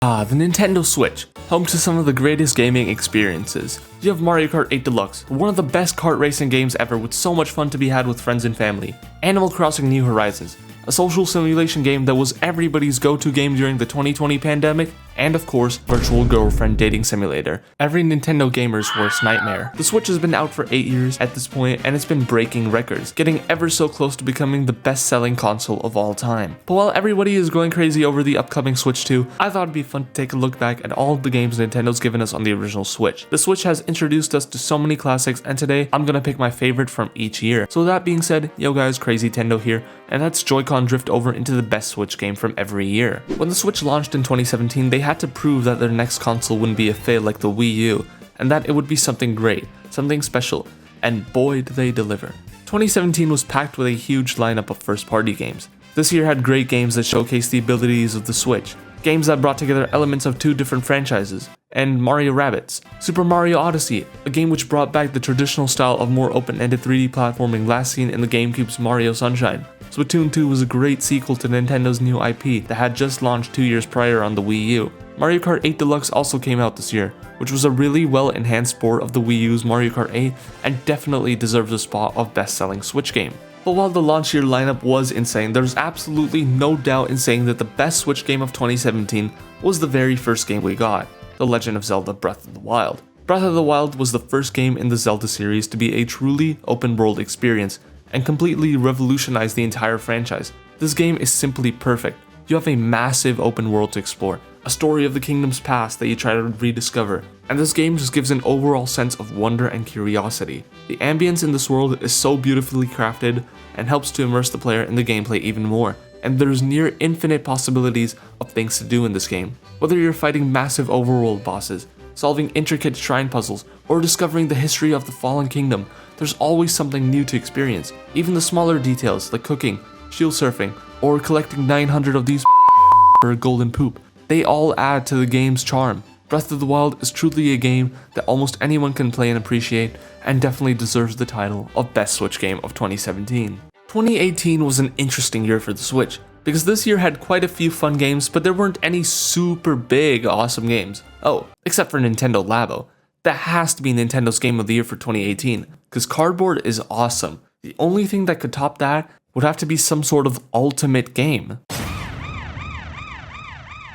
The Nintendo Switch, home to some of the greatest gaming experiences. You have Mario Kart 8 Deluxe, one of the best kart racing games ever with so much fun to be had with friends and family. Animal Crossing New Horizons, a social simulation game that was everybody's go-to game during the 2020 pandemic, and of course, Virtual Girlfriend Dating Simulator, every Nintendo gamer's worst nightmare. The Switch has been out for 8 years at this point, and it's been breaking records, getting ever so close to becoming the best-selling console of all time. But while everybody is going crazy over the upcoming Switch 2, I thought it'd be fun to take a look back at all of the games Nintendo's given us on the original Switch. The Switch has introduced us to so many classics, and today I'm gonna pick my favorite from each year. So that being said, yo guys, Crazytendo here, and let's Joy-Con drift over into the best Switch game from every year. When the Switch launched in 2017, they had to prove that their next console wouldn't be a fail like the Wii U, and that it would be something great, something special, and boy did they deliver. 2017 was packed with a huge lineup of first-party games. This year had great games that showcased the abilities of the Switch, games that brought together elements of two different franchises, and Mario Rabbids. Super Mario Odyssey, a game which brought back the traditional style of more open-ended 3D platforming last seen in the GameCube's Mario Sunshine. Splatoon 2 was a great sequel to Nintendo's new IP that had just launched 2 years prior on the Wii U. Mario Kart 8 Deluxe also came out this year, which was a really well-enhanced port of the Wii U's Mario Kart 8 and definitely deserves a spot of best-selling Switch game. But while the launch year lineup was insane, there's absolutely no doubt in saying that the best Switch game of 2017 was the very first game we got, The Legend of Zelda Breath of the Wild. Breath of the Wild was the first game in the Zelda series to be a truly open-world experience and completely revolutionized the entire franchise. This game is simply perfect. You have a massive open world to explore, a story of the kingdom's past that you try to rediscover, and this game just gives an overall sense of wonder and curiosity. The ambience in this world is so beautifully crafted and helps to immerse the player in the gameplay even more, and there's near infinite possibilities of things to do in this game. Whether you're fighting massive overworld bosses, solving intricate shrine puzzles, or discovering the history of the Fallen Kingdom, there's always something new to experience. Even the smaller details like cooking, shield surfing, or collecting 900 of these for a golden poop, they all add to the game's charm. Breath of the Wild is truly a game that almost anyone can play and appreciate, and definitely deserves the title of Best Switch Game of 2017. 2018 was an interesting year for the Switch, because this year had quite a few fun games, but there weren't any super big awesome games. Oh, except for Nintendo Labo. That has to be Nintendo's Game of the Year for 2018, because Cardboard is awesome. The only thing that could top that would have to be some sort of ultimate game.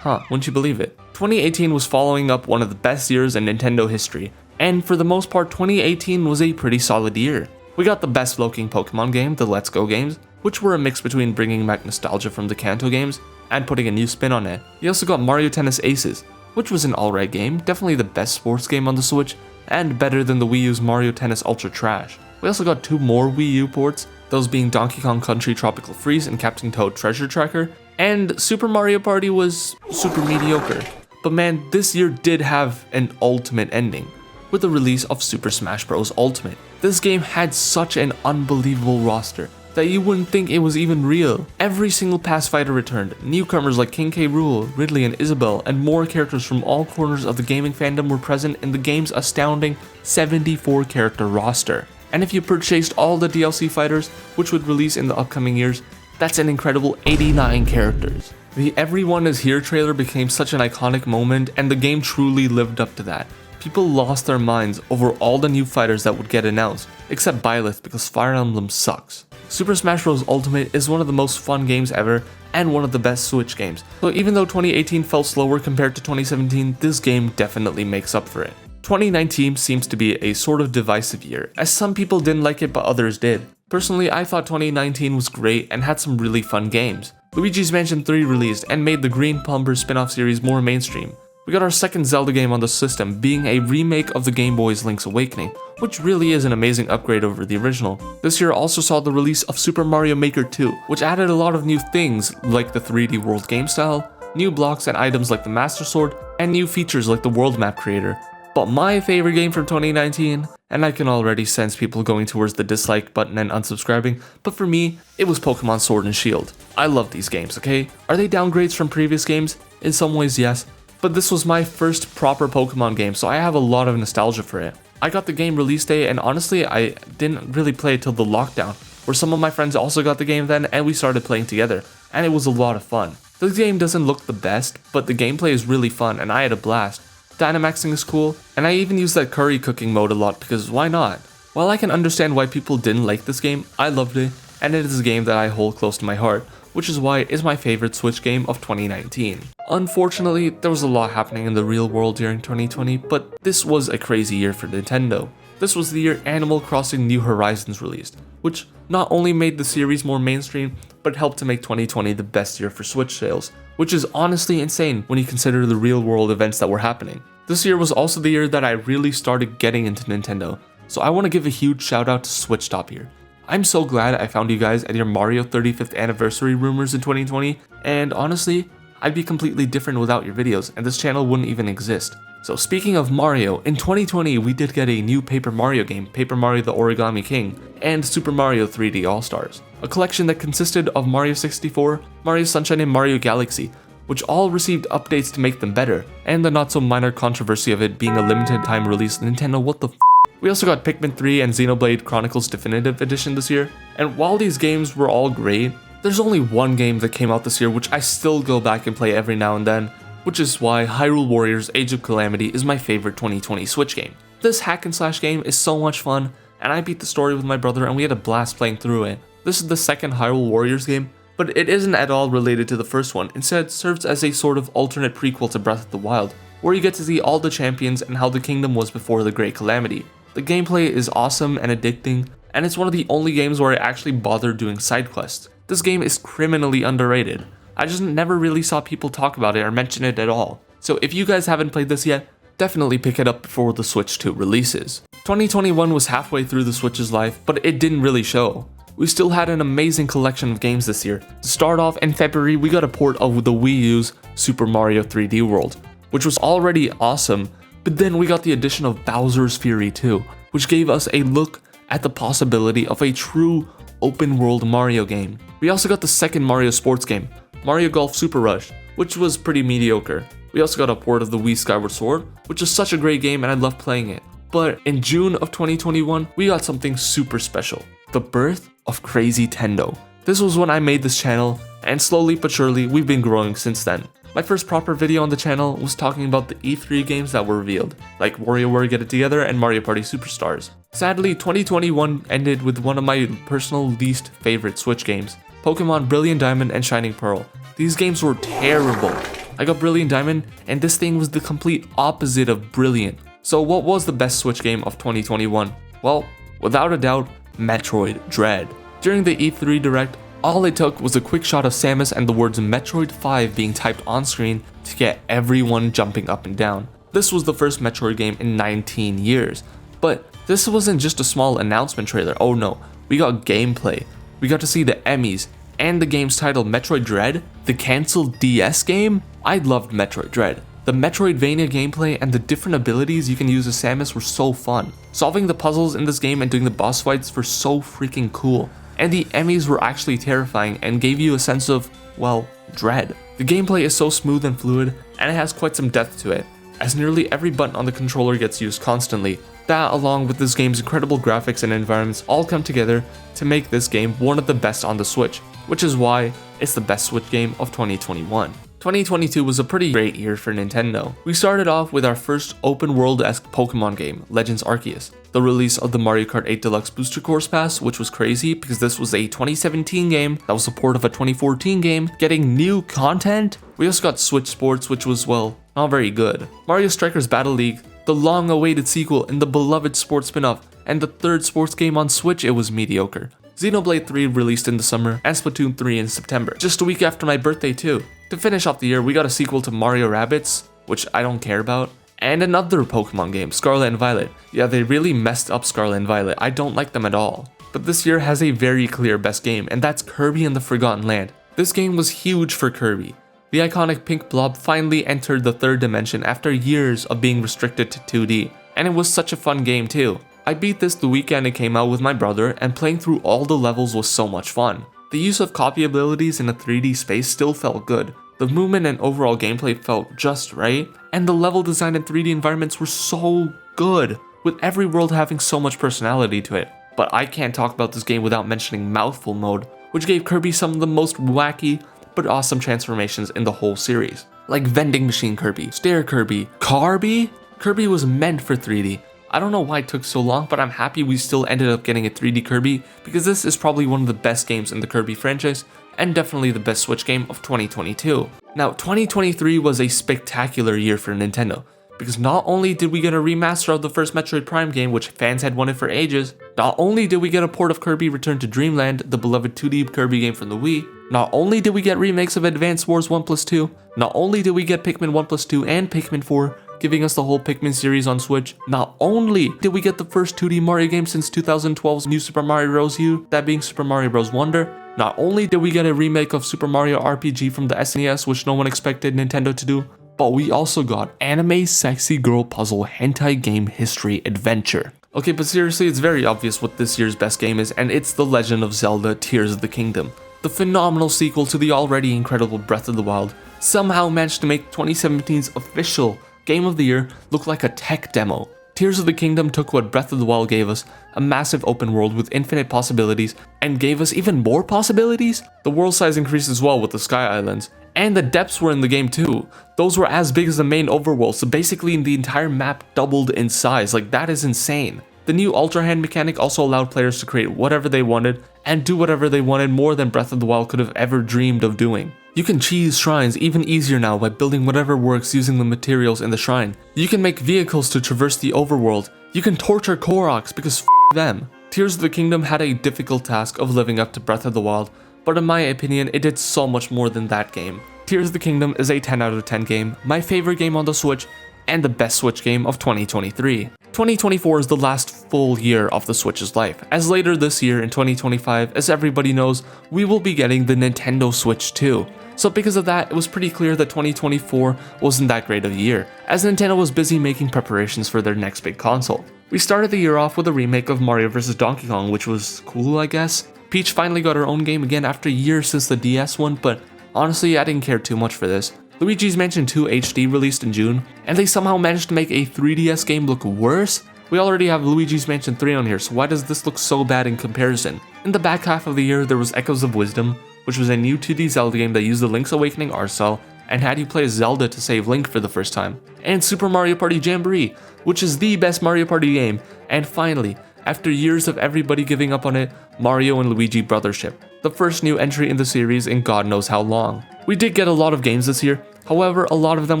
Wouldn't you believe it? 2018 was following up one of the best years in Nintendo history, and for the most part 2018 was a pretty solid year. We got the best looking Pokemon game, the Let's Go games, which were a mix between bringing back nostalgia from the Kanto games and putting a new spin on it. We also got Mario Tennis Aces, which was an alright game, definitely the best sports game on the Switch, and better than the Wii U's Mario Tennis Ultra Trash. We also got 2 more Wii U ports, those being Donkey Kong Country Tropical Freeze and Captain Toad Treasure Tracker, and Super Mario Party was super mediocre. But man, this year did have an ultimate ending, with the release of Super Smash Bros. Ultimate. This game had such an unbelievable roster that you wouldn't think it was even real. Every single past fighter returned, newcomers like King K. Rool, Ridley and Isabelle, and more characters from all corners of the gaming fandom were present in the game's astounding 74 character roster. And if you purchased all the DLC fighters, which would release in the upcoming years, that's an incredible 89 characters. The Everyone Is Here trailer became such an iconic moment, and the game truly lived up to that. People lost their minds over all the new fighters that would get announced, except Byleth because Fire Emblem sucks. Super Smash Bros. Ultimate is one of the most fun games ever, and one of the best Switch games. So even though 2018 felt slower compared to 2017, this game definitely makes up for it. 2019 seems to be a sort of divisive year, as some people didn't like it but others did. Personally, I thought 2019 was great and had some really fun games. Luigi's Mansion 3 released and made the Green Plumber spin-off series more mainstream. We got our second Zelda game on the system, being a remake of the Game Boy's Link's Awakening, which really is an amazing upgrade over the original. This year also saw the release of Super Mario Maker 2, which added a lot of new things like the 3D world game style, new blocks and items like the Master Sword, and new features like the world map creator. But my favorite game from 2019, and I can already sense people going towards the dislike button and unsubscribing, but for me, it was Pokemon Sword and Shield. I love these games, okay? Are they downgrades from previous games? In some ways, yes. But this was my first proper Pokemon game, so I have a lot of nostalgia for it. I got the game release day, and honestly, I didn't really play it till the lockdown, where some of my friends also got the game then, and we started playing together, and it was a lot of fun. The game doesn't look the best, but the gameplay is really fun and I had a blast. Dynamaxing is cool, and I even use that curry cooking mode a lot because why not? While I can understand why people didn't like this game, I loved it, and it is a game that I hold close to my heart, which is why it is my favorite Switch game of 2019. Unfortunately, there was a lot happening in the real world during 2020, but this was a crazy year for Nintendo. This was the year Animal Crossing New Horizons released, which not only made the series more mainstream, but helped to make 2020 the best year for Switch sales, which is honestly insane when you consider the real world events that were happening. This year was also the year that I really started getting into Nintendo, so I want to give a huge shout out to SwitchTop here. I'm so glad I found you guys at your Mario 35th anniversary rumors in 2020, and honestly, I'd be completely different without your videos, and this channel wouldn't even exist. So speaking of Mario, in 2020 we did get a new Paper Mario game, Paper Mario the Origami King, and Super Mario 3D All-Stars, a collection that consisted of Mario 64, Mario Sunshine and Mario Galaxy, which all received updates to make them better, and the not so minor controversy of it being a limited time release. Nintendo, what the f***? We also got Pikmin 3 and Xenoblade Chronicles Definitive Edition this year, and while these games were all great, there's only one game that came out this year which I still go back and play every now and then, which is why Hyrule Warriors Age of Calamity is my favorite 2020 Switch game. This hack and slash game is so much fun, and I beat the story with my brother and we had a blast playing through it. This is the second Hyrule Warriors game, but it isn't at all related to the first one. Instead, it serves as a sort of alternate prequel to Breath of the Wild, where you get to see all the champions and how the kingdom was before the Great Calamity. The gameplay is awesome and addicting, and it's one of the only games where I actually bothered doing side quests. This game is criminally underrated. I just never really saw people talk about it or mention it at all. So if you guys haven't played this yet, definitely pick it up before the Switch 2 releases. 2021 was halfway through the Switch's life, but it didn't really show. We still had an amazing collection of games this year. To start off, in February, we got a port of the Wii U's Super Mario 3D World, which was already awesome, but then we got the addition of Bowser's Fury 2, which gave us a look at the possibility of a true open world Mario game. We also got the second Mario sports game, Mario Golf Super Rush, which was pretty mediocre. We also got a port of the Wii Skyward Sword, which is such a great game and I love playing it. But in June of 2021, we got something super special, the birth of Crazytendo. This was when I made this channel, and slowly but surely we've been growing since then. My first proper video on the channel was talking about the E3 games that were revealed, like WarioWare Get It Together and Mario Party Superstars. Sadly, 2021 ended with one of my personal least favorite Switch games, Pokemon Brilliant Diamond and Shining Pearl. These games were terrible. I got Brilliant Diamond, and this thing was the complete opposite of brilliant. So what was the best Switch game of 2021? Well, without a doubt, Metroid Dread. During the E3 Direct, all it took was a quick shot of Samus and the words Metroid 5 being typed on screen to get everyone jumping up and down. This was the first Metroid game in 19 years. But this wasn't just a small announcement trailer, oh no, we got gameplay. We got to see the Emmys, and the game's title Metroid Dread, the cancelled DS game? I loved Metroid Dread. The Metroidvania gameplay and the different abilities you can use as Samus were so fun. Solving the puzzles in this game and doing the boss fights were so freaking cool. And the Emmys were actually terrifying and gave you a sense of, well, dread. The gameplay is so smooth and fluid, and it has quite some depth to it, as nearly every button on the controller gets used constantly. That, along with this game's incredible graphics and environments, all come together to make this game one of the best on the Switch, which is why it's the best Switch game of 2021. 2022 was a pretty great year for Nintendo. We started off with our first open world-esque Pokemon game, Legends Arceus, the release of the Mario Kart 8 Deluxe Booster Course Pass, which was crazy because this was a 2017 game that was a port of a 2014 game, getting new content. We also got Switch Sports, which was, well, not very good. Mario Strikers Battle League, the long-awaited sequel in the beloved sports spin-off, and the third sports game on Switch, it was mediocre. Xenoblade 3 released in the summer, and Splatoon 3 in September, just a week after my birthday too. To finish off the year, we got a sequel to Mario Rabbids, which I don't care about, and another Pokemon game, Scarlet and Violet. Yeah, they really messed up Scarlet and Violet, I don't like them at all. But this year has a very clear best game, and that's Kirby and the Forgotten Land. This game was huge for Kirby. The iconic pink blob finally entered the third dimension after years of being restricted to 2D, and it was such a fun game too. I beat this the weekend it came out with my brother, and playing through all the levels was so much fun. The use of copy abilities in a 3D space still felt good. The movement and overall gameplay felt just right, and the level design and 3D environments were so good, with every world having so much personality to it. But I can't talk about this game without mentioning Mouthful Mode, which gave Kirby some of the most wacky, but awesome transformations in the whole series. Like Vending Machine Kirby, Stair Kirby, Carby? Kirby was meant for 3D. I don't know why it took so long, but I'm happy we still ended up getting a 3D Kirby, because this is probably one of the best games in the Kirby franchise, and definitely the best Switch game of 2022. Now, 2023 was a spectacular year for Nintendo, because not only did we get a remaster of the first Metroid Prime game, which fans had wanted for ages, not only did we get a port of Kirby Return to Dreamland, the beloved 2D Kirby game from the Wii, not only did we get remakes of Advance Wars 1+2, not only did we get Pikmin 1+2 and Pikmin 4, giving us the whole Pikmin series on Switch, not only did we get the first 2D Mario game since 2012's New Super Mario Bros. U, that being Super Mario Bros. Wonder, not only did we get a remake of Super Mario RPG from the SNES, which no one expected Nintendo to do, but we also got anime sexy girl puzzle hentai game history adventure. Okay, but seriously, it's very obvious what this year's best game is, and it's The Legend of Zelda Tears of the Kingdom. The phenomenal sequel to the already incredible Breath of the Wild somehow managed to make 2017's official Game of the Year look like a tech demo. Tears of the Kingdom took what Breath of the Wild gave us, a massive open world with infinite possibilities, and gave us even more possibilities? The world size increased as well with the Sky Islands, and the depths were in the game too. Those were as big as the main overworld, so basically the entire map doubled in size. Like, that is insane. The new Ultra Hand mechanic also allowed players to create whatever they wanted and do whatever they wanted, more than Breath of the Wild could have ever dreamed of doing. You can cheese shrines even easier now by building whatever works using the materials in the shrine. You can make vehicles to traverse the overworld. You can torture Koroks because f them. Tears of the Kingdom had a difficult task of living up to Breath of the Wild, but in my opinion, it did so much more than that game. Tears of the Kingdom is a 10 out of 10 game, my favorite game on the Switch, and the best Switch game of 2023. 2024 is the last full year of the Switch's life, as later this year in 2025, as everybody knows, we will be getting the Nintendo Switch 2. So because of that, it was pretty clear that 2024 wasn't that great of a year, as Nintendo was busy making preparations for their next big console. We started the year off with a remake of Mario vs. Donkey Kong, which was cool, I guess. Peach finally got her own game again after years since the DS one, but honestly, I didn't care too much for this. Luigi's Mansion 2 HD released in June, and they somehow managed to make a 3DS game look worse? We already have Luigi's Mansion 3 on here, so why does this look so bad in comparison? In the back half of the year, there was Echoes of Wisdom, which was a new 2D Zelda game that used the Link's Awakening art style and had you play as Zelda to save Link for the first time. And Super Mario Party Jamboree, which is the best Mario Party game. And finally, after years of everybody giving up on it, Mario and Luigi Brothership, the first new entry in the series in God knows how long. We did get a lot of games this year, however, a lot of them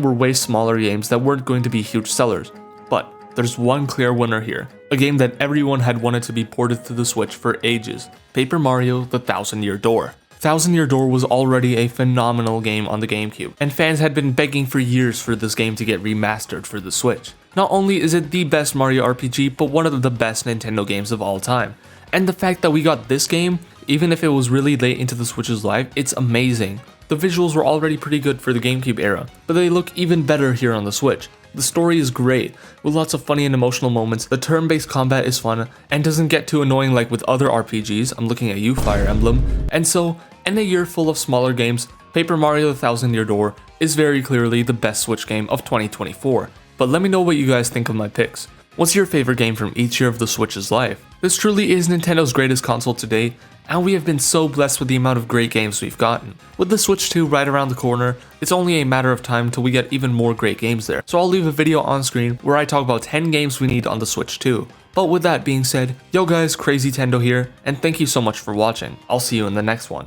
were way smaller games that weren't going to be huge sellers. But there's one clear winner here, a game that everyone had wanted to be ported to the Switch for ages, Paper Mario: The Thousand Year Door. Thousand Year Door was already a phenomenal game on the GameCube, and fans had been begging for years for this game to get remastered for the Switch. Not only is it the best Mario RPG, but one of the best Nintendo games of all time. And the fact that we got this game, even if it was really late into the Switch's life, it's amazing. The visuals were already pretty good for the GameCube era, but they look even better here on the Switch. The story is great, with lots of funny and emotional moments, the turn-based combat is fun, and doesn't get too annoying like with other RPGs, I'm looking at you, Fire Emblem, and so, in a year full of smaller games, Paper Mario: The Thousand Year Door is very clearly the best Switch game of 2024. But let me know what you guys think of my picks. What's your favorite game from each year of the Switch's life? This truly is Nintendo's greatest console to date, and we have been so blessed with the amount of great games we've gotten. With the Switch 2 right around the corner, it's only a matter of time till we get even more great games there. So I'll leave a video on screen where I talk about 10 games we need on the Switch 2. But with that being said, yo guys, Crazytendo here, and thank you so much for watching. I'll see you in the next one.